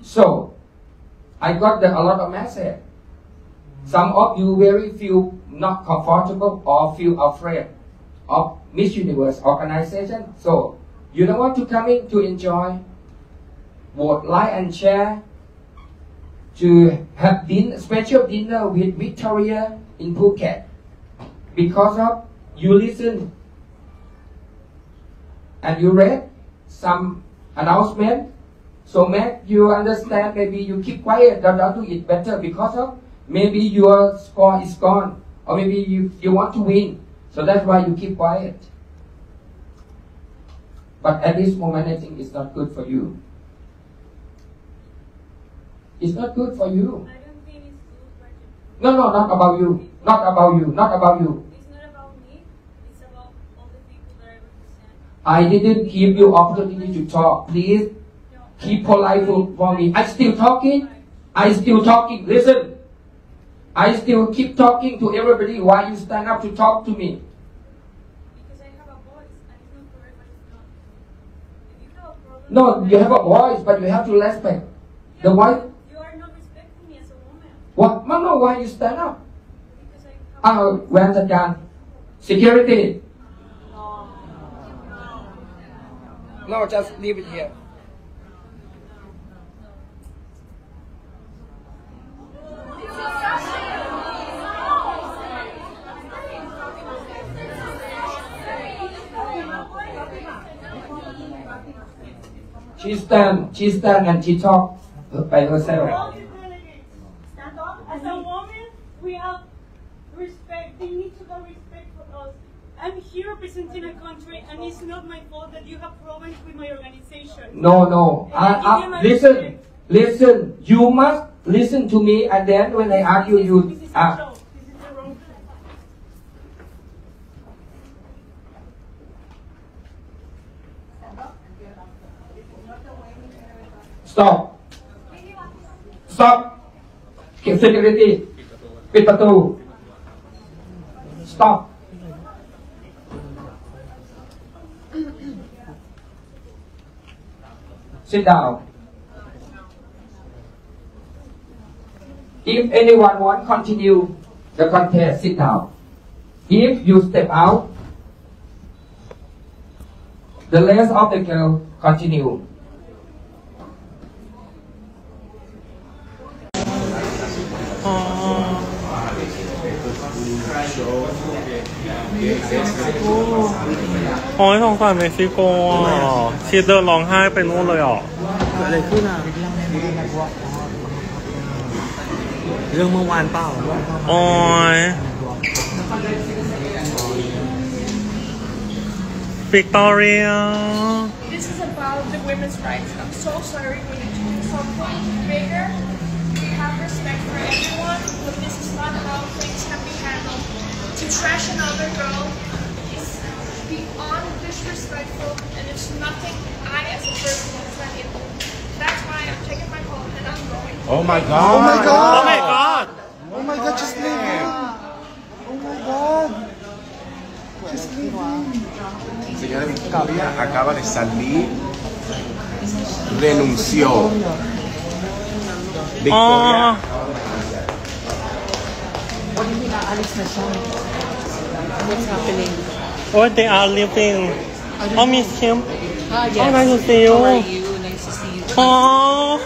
So I got a lot of message. Some of you very feel not comfortable or feel afraid of Miss Universe organization. So you don't want to come in to enjoy, vote, like and share, to have special dinner with Victoria in Phuket. Because of you listen and you read some announcement, so make you understand, maybe you keep quiet, don't do it better because of maybe your score is gone, or maybe you want to win, so that's why you keep quiet. But at this moment, I think it's not good for you. It's not good for you. I don't think it's good. No, not about you. Not about you. Not about you. It's not about me. It's about all the people that I represent. I didn't give you opportunity to talk. Please keep polite for me. I still talking. I still talking. Listen. I still keep talking to everybody while you stand up to talk to me. Because I have a voice and it's not for everybody to talk. If you have a problem... No, you have a voice, but you have to respect. The voice... You are not respecting me as a woman. What? No, why you stand up? Because I have... Where's the gun? Security. No, just leave it here. She stand and she talk by herself. Stand up. As a woman, we have respect. They need to have respect for us. I'm here representing a country, and it's not my fault that you have problems with my organization. No. Listen. You must listen to me, and then when I argue, you. This is the wrong. Stop. Security. ปิดประตู Stop. Sit down. If anyone want continue the contest, sit down. If you step out, the rest of the girl continue.โอ้ยสงสารเม็กซิโกอ่ะชีเดินร้องไห้ไปนู่นเลยอ่ะเกิดอะไรขึ้นอ่ะเรื่องเมื่อวานเปล่าโอ้ยวิกตอเรีย This is about the women's rights. I'm so sorry we need to do something bigger. We have respect for everyone, but this is not how things can be handled. To trash another girl is beyond disrespectful, and it's nothing I as a person can do. That's why I'm taking my phone and I'm going. Oh my god! Oh my god! Oh my god! Oh my god, just leave him! Oh my god! Just leave him! Señora Victoria acaba de salir, renunció. Victoria. What do you mean Alex na siya? What's happening? Oh, they are leaving. Oh, miss him. Yes. Oh, nice to see you. How are you? Nice to see you. Oh.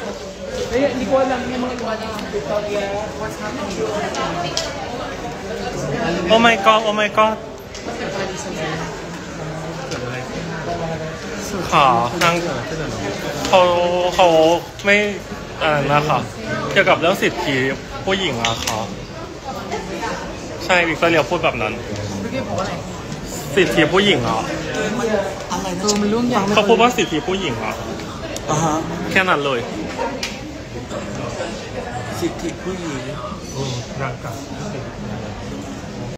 Hindi ko alam yung mga iba na Victoria. What's happening? Oh my god. Oh my god. ค่ะทางเขาไม่นะคะเกี่ยวกับเรื่องสิทธิผู้หญิงอะค่ะใช่วิกตอเรียพูดแบบนั้นสิทธิผู้หญิงอะอะไรนะมันเรื่องใหญ่เขาพูดว่าสิทธิผู้หญิงอะแค่นั้นเลยสิทธิผู้หญิงร่างกาย